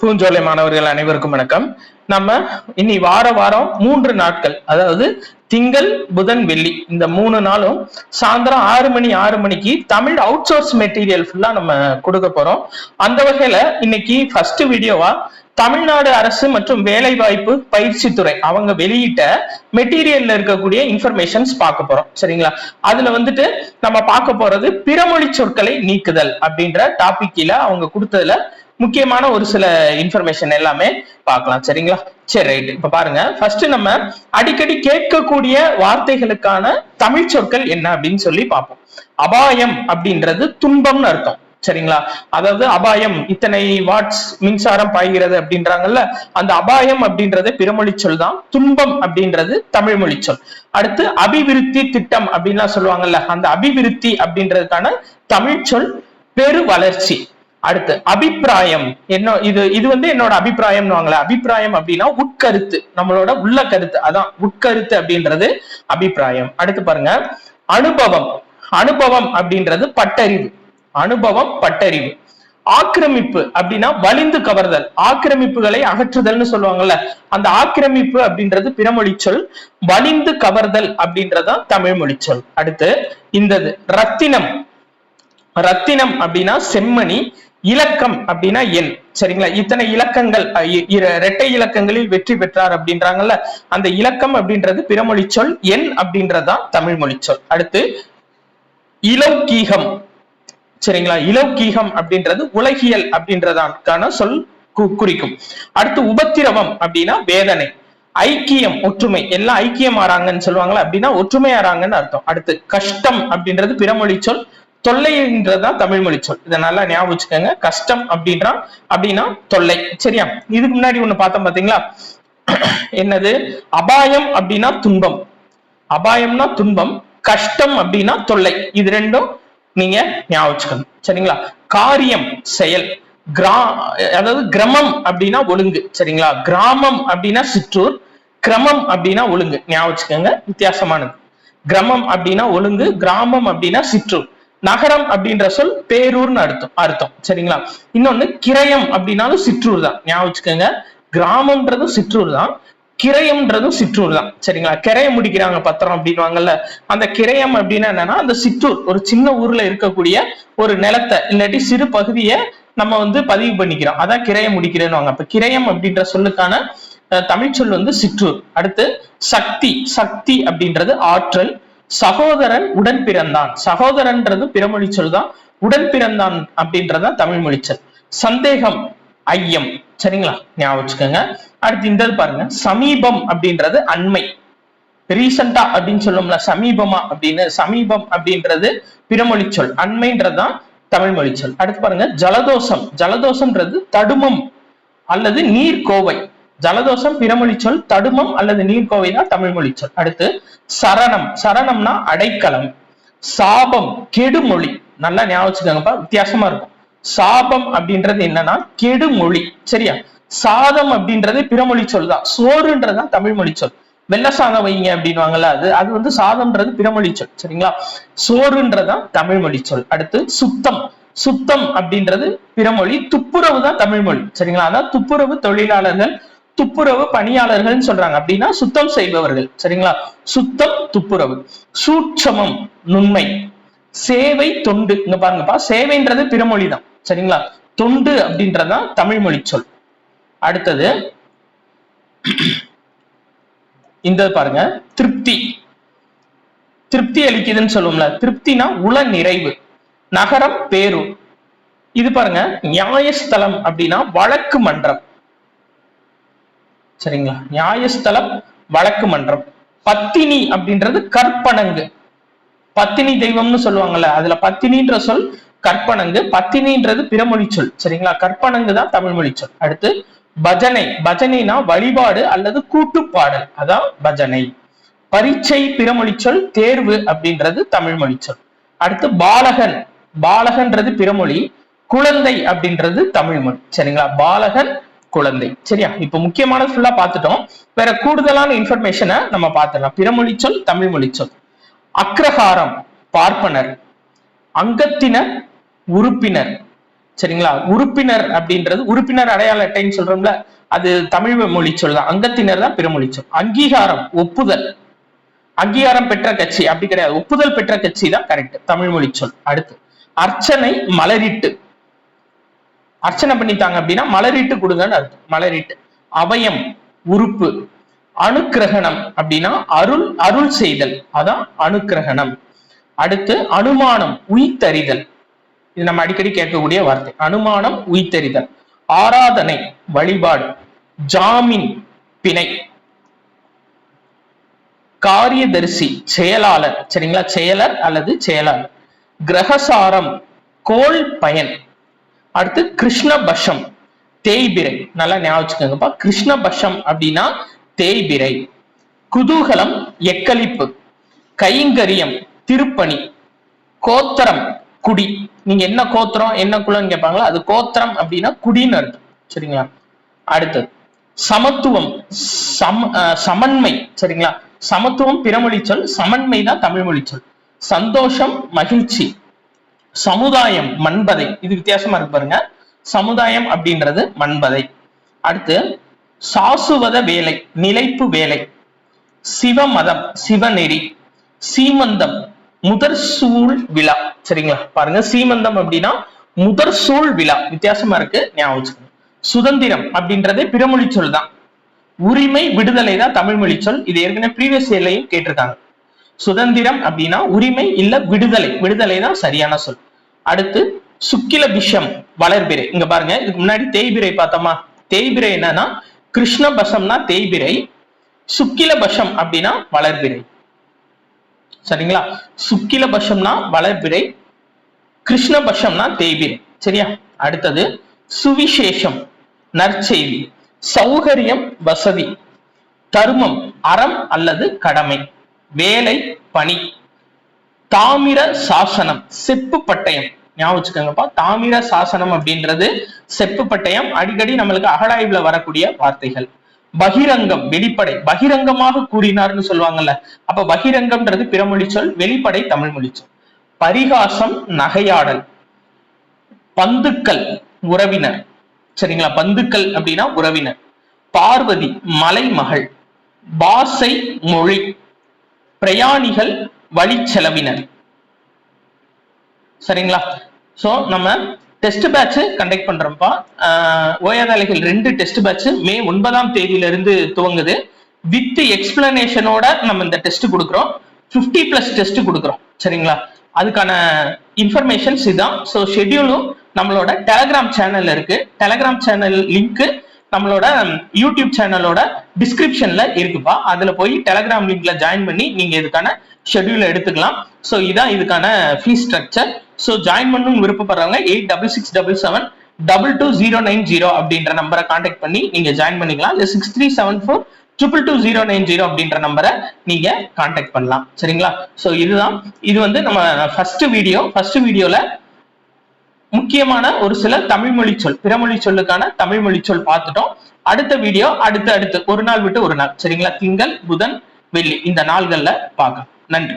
பூஞ்சோலை மாணவர்கள் அனைவருக்கும் வணக்கம். நம்ம இனி வாரம் 3 நாட்கள், அதாவது திங்கள், புதன், வெள்ளி இந்த 3 நாளும் சாயந்தரம் 6 மணிக்கு தமிழ் அவுட் சோர்ஸ் மெட்டீரியல் ஃபுல்லா நம்ம கொடுக்க போறோம். அந்த வகையில இன்னைக்கு ஃபர்ஸ்ட் வீடியோவா தமிழ்நாடு அரசு மற்றும் வேலைவாய்ப்பு பயிற்சித்துறை அவங்க வெளியிட்ட மெட்டீரியல்ல இருக்கக்கூடிய இன்ஃபர்மேஷன்ஸ் பார்க்க போறோம். சரிங்களா? அதுல நம்ம பார்க்க போறது பிறமொழி சொற்களை நீக்குதல் அப்படின்ற டாபிக்ல அவங்க கொடுத்ததுல முக்கியமான ஒரு சில இன்ஃபர்மேஷன் எல்லாமே பார்க்கலாம். சரிங்களா? சரி, ரைட். இப்ப பாருங்க, ஃபர்ஸ்ட் நம்ம அடிக்கடி கேட்கக்கூடிய வார்த்தைகளுக்கான தமிழ் சொற்கள் என்ன அப்படின்னு சொல்லி பார்ப்போம். அபாயம் அப்படின்றது துன்பம்னு அர்த்தம். சரிங்களா? அதாவது அபாயம், இத்தனை வாட்ஸ் மின்சாரம் பாய்கிறது அப்படின்றாங்கல்ல, அந்த அபாயம் அப்படின்றது பிறமொழி சொல் தான். துன்பம் அப்படின்றது தமிழ் மொழி சொல். அடுத்து அபிவிருத்தி திட்டம் அப்படின்லாம் சொல்லுவாங்கல்ல, அந்த அபிவிருத்தி அப்படின்றதுக்கான தமிழ் சொல் பெரு வளர்ச்சி. அடுத்து அபிப்பிராயம், என்ன இது என்னோட அபிப்பிராயம். அபிப்பிராயம் அப்படின்னா உட்கருத்து, நம்மளோட உள்ள கருத்து, அதான் உட்கருத்து அப்படின்றது அபிப்பிராயம். அடுத்து பாருங்க, அனுபவம். அனுபவம் அப்படின்றது பட்டறிவு. அனுபவம் பட்டறிவு. ஆக்கிரமிப்பு அப்படின்னா வலிந்து கவர்தல், ஆக்கிரமிப்புகளை அகற்றுதல்னு சொல்லுவாங்கல்ல, அந்த ஆக்கிரமிப்பு அப்படின்றது பிறமொழி சொல். வலிந்து கவர்தல் அப்படின்றதான் தமிழ் மொழி சொல். அடுத்து இந்த ரத்தினம். ரத்தினம் அப்படின்னா செம்மணி. இலக்கம் அப்படின்னா எண். சரிங்களா? இத்தனை இலக்கங்கள், இரட்டை இலக்கங்களில் வெற்றி பெற்றார் அப்படின்றாங்கல்ல, அந்த இலக்கம் அப்படின்றது பிறமொழி சொல். எண் அப்படின்றதுதான் தமிழ் மொழி சொல். அடுத்து இலௌகீகம். சரிங்களா? இலௌகீகம் அப்படின்றது உலகியல் அப்படின்றதான சொல் குறிக்கும். அடுத்து உபத்திரவம் அப்படின்னா வேதனை. ஐக்கியம், ஒற்றுமை, எல்லாம் ஐக்கியம் ஆறாங்கன்னு சொல்லுவாங்களா, அப்படின்னா ஒற்றுமை ஆறாங்கன்னு அர்த்தம். அடுத்து கஷ்டம் அப்படின்றது பிறமொழி சொல். தொல்லைன்றதுதான் தமிழ் மொழி சொல். இதை நல்லா ஞாபகம் வச்சுக்கோங்க. கஷ்டம் அப்படின்னா தொல்லை. சரியா? இதுக்கு முன்னாடி ஒண்ணு பார்த்தோம் பாத்தீங்களா, என்னது? அபாயம் அப்படின்னா துன்பம். அபாயம்னா துன்பம், கஷ்டம் அப்படின்னா தொல்லை. இது ரெண்டும் நீங்க ஞாபகம் வச்சுக்கணும். சரிங்களா? காரியம், செயல். அதாவது கிரமம் அப்படின்னா ஒழுங்கு. சரிங்களா? கிராமம் அப்படின்னா சிற்றூர், கிரமம் அப்படின்னா ஒழுங்கு. ஞாபகம் வச்சுக்கோங்க, வித்தியாசமானது. கிரமம் அப்படின்னா ஒழுங்கு, கிராமம் அப்படின்னா சிற்றூர். நகரம் அப்படின்ற சொல் பேரூர்னு அர்த்தம். சரிங்களா? இன்னொன்னு கிரயம் அப்படின்னாலும் சிற்றூர் தான். ஞாபகம் வச்சுக்கோங்க, கிராமம்ன்றதும் சிற்றூர் தான், கிரயம்ன்றதும் சிற்றூர் தான். சரிங்களா? கிரயம் முடிக்கிறாங்க பத்திரம் அப்படின்வாங்கல்ல, அந்த கிரயம் அப்படின்னா என்னன்னா அந்த சிற்றூர், ஒரு சின்ன ஊர்ல இருக்கக்கூடிய ஒரு நிலத்தை இல்லாட்டி சிறு பகுதியை நம்ம பதிவு பண்ணிக்கிறோம், அதான் கிரயம் முடிக்கிறேன்னு. அப்ப கிரயம் அப்படின்ற சொல்லுக்கான தமிழ் சொல் சிற்றூர். அடுத்து சக்தி. சக்தி அப்படின்றது ஆற்றல். சகோதரன், உடன் பிறந்தான். சகோதரன்றது பிறமொழி சொல் தான். உடன் பிறந்தான் அப்படின்றதான் தமிழ் மொழி சொல். சந்தேகம், ஐயம். சரிங்களா? ஞாபகம் வச்சுக்கோங்க. அடுத்து இந்த பாருங்க, சமீபம் அப்படின்றது அண்மை. ரீசெண்டா அப்படின்னு சொல்லுவோம்ல, சமீபமா அப்படின்னு. சமீபம் அப்படின்றது பிறமொழி சொல். அண்மைன்றதுதான் தமிழ் மொழி சொல். அடுத்து பாருங்க, ஜலதோஷம். ஜலதோஷம்ன்றது தடுமம் அல்லது நீர்க்கோவை. ஜலதோஷம் பிறமொழி சொல். தடுமம் அல்லது நீர்க்கோவை தான் தமிழ் மொழி சொல். அடுத்து சரணம். சரணம்னா அடைக்கலம். சாபம், கெடுமொழி. நல்லா ஞாபகம் வச்சுக்கோங்கப்பா, வித்தியாசமா இருக்கும். சாபம் அப்படின்றது என்னன்னா கெடுமொழி. சரியா? சாதம் அப்படின்றது பிறமொழி சொல் தான். சோறுன்றதுதான் தமிழ் மொழி சொல். வெள்ள சாதம் வைங்க அப்படின்வாங்கல்ல, அது சாதம்ன்றது பிறமொழி சொல். சரிங்களா? சோறுன்றதான் தமிழ் மொழி சொல். அடுத்து சுத்தம். சுத்தம் அப்படின்றது பிறமொழி. துப்புரவு தான் தமிழ் மொழி. சரிங்களா? அதான் துப்புரவு தொழிலாளர்கள், துப்புரவு பணியாளர்கள் சொல்றாங்க, அப்படின்னா சுத்தம் செய்பவர்கள். சரிங்களா? சுத்தம், துப்புரவு. சூட்சமம், நுண்மை. சேவை, தொண்டு. இங்க பாருங்கப்பா, சேவைன்றது பிறமொழி தான். சரிங்களா? தொண்டு அப்படின்றதான் தமிழ் மொழி சொல். அடுத்தது இந்த பாருங்க, திருப்தி. திருப்தி அளிக்குதுன்னு சொல்லுவோம்ல, திருப்தினா உள நிறைவு. நகரம், பேரூர். இது பாருங்க, நியாயஸ்தலம் அப்படின்னா வழக்கு மன்றம். சரிங்களா? நியாயஸ்தலம், வழக்கு மன்றம். பத்தினி அப்படின்றது கற்பனங்கு. பத்தினி தெய்வம்னு சொல்லுவாங்கல்ல, அதுல பத்தினின்ற சொல் கற்பனங்கு. பத்தினின்றது பிறமொழி சொல். சரிங்களா? கற்பனங்கு தான் தமிழ் மொழி சொல். அடுத்து பஜனை. பஜனைனா வழிபாடு அல்லது கூட்டுப்பாடல், அதான் பஜனை. பரீட்சை பிறமொழி சொல். தேர்வு அப்படின்றது தமிழ் மொழி சொல். அடுத்து பாலகன். பாலகன்றது பிறமொழி. குழந்தை அப்படின்றது தமிழ் மொழி. சரிங்களா? பாலகன், குழந்தை. சரியா? இப்ப முக்கியமானது ஃபுல்லா பார்த்துட்டோம். வேற கூடுதலான இன்ஃபர்மேஷனை நம்ம பார்த்துடலாம். பிறமொழி சொல், தமிழ் மொழி சொல். அக்ரஹாரம், பார்ப்பனர். அங்கத்தினர், உறுப்பினர். சரிங்களா. உறுப்பினர் அப்படின்றது உறுப்பினர் அடையாள அட்டைன்னு சொல்றோம்ல, அது தமிழ் மொழி சொல் தான். அங்கத்தினர் தான் பிறமொழி சொல். அங்கீகாரம், ஒப்புதல், அங்கீகாரம் பெற்ற கட்சி அப்படி கிடையாது, ஒப்புதல் பெற்ற கட்சி தான் கரெக்ட் தமிழ் மொழி சொல். அடுத்து அர்ச்சனை, மலரிட்டு, அர்ச்சனை பண்ணித்தாங்க அப்படின்னா மலரிட்டு கொடுங்கன்னு அர்த்தம், மலரிட்டு. அவயம், உறுப்பு. அனுக்கிரகணம் அப்படின்னா அருள், அருள் செய்தல், அதான் அனுக்கிரகணம். அடுத்து அனுமானம், உய்தறிதல், இது நம்ம அடிக்கடி கேட்கக்கூடிய வார்த்தை, அனுமானம், உய்தறிதல். ஆராதனை, வழிபாடு. ஜாமீன், பிணை. காரியதரிசி, செயலாளர், சரிங்களா, செயலர் அல்லது செயலாளர். கிரகசாரம், கோள் பயன். அடுத்து கிருஷ்ணபஷம், தேய்பிரை, நல்லா ஞாபகம். கிருஷ்ணபஷம் அப்படின்னா தேய்பிரை. குதூகலம், எக்களிப்பு. கைங்கரியம், திருப்பணி. கோத்திரம், குடி. நீங்க என்ன கோத்திரம் என்ன குலன்னு கேட்பாங்களா, அது கோத்திரம் அப்படின்னா குடின்னு அர்த்தம், சரிங்களா. அடுத்தது சமத்துவம், சமன்மை, சரிங்களா. சமத்துவம் பிறமொழி சொல், சமன்மை தான் தமிழ் மொழி சொல். சந்தோஷம், மகிழ்ச்சி. சமுதாயம், மண்பதை, இது வித்தியாசமா இருக்கு பாருங்க. சமுதாயம் அப்படின்றது மண்பதை. அடுத்து சாசுவத வேலை, நிலைப்பு வேலை. சிவமதம், சிவநெறி. சீமந்தம், முதற்சூழ் விழா, சரிங்களா. பாருங்க, சீமந்தம் அப்படின்னா முதற்சூழ் விழா, வித்தியாசமா இருக்கு, ஞாபகம். சுதந்திரம் அப்படின்றதே பிறமொழி சொல் தான். உரிமை, விடுதலை தான் தமிழ் மொழி சொல். இது ஏற்கனவே ப்ரீவியஸ் இயர்லயும் கேட்டிருக்காங்க. சுதந்திரம் அப்படின்னா உரிமை இல்ல விடுதலை, விடுதலை தான் சரியான சொல். அடுத்து சுக்கில விஷம், வளர்பிறை. இங்க பாருங்க, இதுக்கு முன்னாடி தேய்பிரை பார்த்தோமா. தேய்பிரை என்னன்னா கிருஷ்ணபசம்னா தேய்பிரை, சுக்கிலபஷம் அப்படின்னா வளர்பிறை, சரிங்களா. சுக்கிலபஷம்னா வளர்பிறை, கிருஷ்ணபஷம்னா தேய்பிரை, சரியா. அடுத்தது சுவிசேஷம், நற்செய்தி. சௌகரியம், வசதி. தர்மம், அறம் அல்லது கடமை. வேலை, பணி. தாமிர சாசனம், செப்பு பட்டயம், ஞாபகம். தாமிர சாசனம் அப்படின்றது செப்பு பட்டயம், அடிக்கடி நம்மளுக்கு அகழாய்வுல வரக்கூடிய வார்த்தைகள். பகிரங்கம், வெளிப்படை, பகிரங்கமாக கூறினார்னு சொல்லுவாங்கல்ல, அப்ப பகிரங்கம்ன்றது பிறமொழி சொல், வெளிப்படை தமிழ் மொழி சொல். பரிகாசம், நகையாடல். பந்துக்கள், உறவினர், சரிங்களா. பந்துக்கள் அப்படின்னா உறவினர். பார்வதி, மலைமகள். பாசை, மொழி. பிரயாணிகள், வழி செலவினர், சரிங்களா. சோ நம்ம டெஸ்ட் பேட்ச் கண்டக்ட் பண்றோம்ப்பா. ஓயாதாளிகள் 2 டெஸ்ட் பேட்ச் மே 9ஆம் தேதியிலிருந்து துவங்குது. வித் எக்ஸ்பிளனேஷனோட நம்ம இந்த டெஸ்ட் கொடுக்குறோம். 50+ டெஸ்ட் கொடுக்குறோம், சரிங்களா. அதுக்கான இன்ஃபர்மேஷன்ஸ் இதான். ஸோ ஷெட்யூலும் நம்மளோட டெலகிராம் சேனல்ல இருக்கு. டெலகிராம் சேனல் லிங்க் நம்மளோட யூடியூப் சேனலோட டிஸ்கிரிப்ஷன்ல இருக்குப்பா. அதுல போய் டெலகிராம் லிங்க்ல ஜாயின் பண்ணி நீங்க இதுக்கான ஷெட்யூல எடுத்துக்கலாம். ஸோ இதான் இதுக்கான ஃபீஸ் ஸ்ட்ரக்சர். ஸோ ஜாயின் பண்ணணும் விருப்பப்படுறவங்க 8667222090 அப்படின்ற நம்பரை கான்டாக்ட் பண்ணி நீங்க ஜாயின் பண்ணிக்கலாம். இல்ல 6374222090 அப்படின்ற நம்பரை நீங்க கான்டாக்ட் பண்ணலாம், சரிங்களா. ஸோ இதுதான், இது வந்து நம்ம ஃபர்ஸ்ட் வீடியோல முக்கியமான ஒரு சில தமிழ் மொழி சொல், பிறமொழி சொல்லுக்கான தமிழ் மொழி சொல் பார்த்துட்டோம். அடுத்த வீடியோ அடுத்து ஒரு நாள் விட்டு ஒரு நாள், சரிங்களா. திங்கள், புதன், வெள்ளி இந்த நாள்கள்ல பார்க்கலாம். நன்றி.